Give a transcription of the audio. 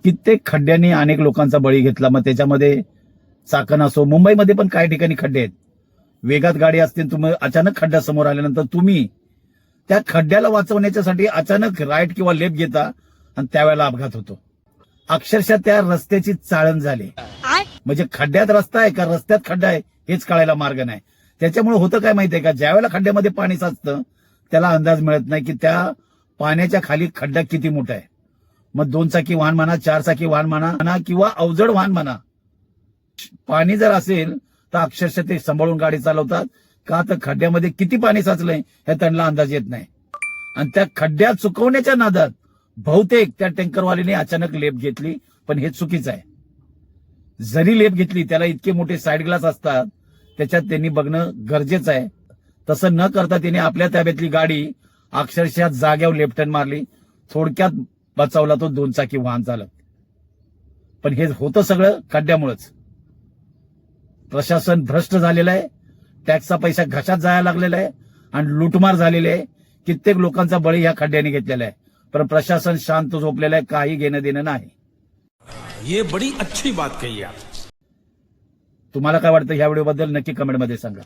कित्येक खड्ड्यांनी अनेक लोकांचा बळी घेतला. मग त्याच्यामध्ये चाकण असो, मुंबईमध्ये पण काही ठिकाणी खड्डे आहेत. वेगात गाडी असते, तुम्ही अचानक खड्डा समोर आल्यानंतर तुम्ही त्या खड्ड्याला वाचवण्यासाठी अचानक राईट किंवा लेफ्ट घेता आणि त्यावेळेला अपघात होतो. अक्षरशः त्या रस्त्याची चाळण झाली. म्हणजे खड्ड्यात रस्ता आहे का रस्त्यात खड्डा आहे हेच कळायला मार्ग नाही. त्याच्यामुळे होतं काय माहितीये का, ज्यावेळेला खड्ड्यामध्ये पाणी साचतं त्याला अंदाज मिळत नाही की त्या पाण्याच्या खाली खड्डा किती मोठा आहे. मग 2 चाकी वाहन म्हणा, 4 चाकी वाहन म्हणा किंवा अवजड वाहन म्हणा, पाणी जर असेल तर अक्षरशः ते सांभाळून गाडी चालवतात. का तर खड्ड्यामध्ये किती पाणी साचलंय हे त्यांना अंदाज येत नाही. आणि त्या खड्ड्यात चुकवण्याच्या नादात बहुतेक त्या टँकरवाल्याने अचानक लेफ्ट घेतली, पण हे चुकीचं आहे. जरी लेफ्ट घेतली त्याला इतके मोठे साईड ग्लास असतात, त्याच्यात त्यांनी बघणं गरजेचं आहे. तसं न करता त्यांनी आपल्या ताब्यातली गाडी अक्षरशः जाग्यावर लेफ्ट टर्न मारली. थोडक्यात बचावला तो 2 चाकी वाहन चालक. पण हे होतं सगळं खड्ड्यामुळेच. प्रशासन भ्रष्ट झालेलं आहे, टॅक्सचा पैसा घशात जायला लागलेला आहे आणि लुटमार झालेली आहे. कित्येक लोकांचा बळी ह्या खड्ड्याने घेतलेला आहे. पण प्रशासन शांत झोपलेलं आहे, काही घेणं देणं नाही. ये बड़ी अच्छी बात कही आप. तुम्हाला काय वाटतं ह्या व्हिडिओबद्दल नक्की कमेंटमध्ये सांगा.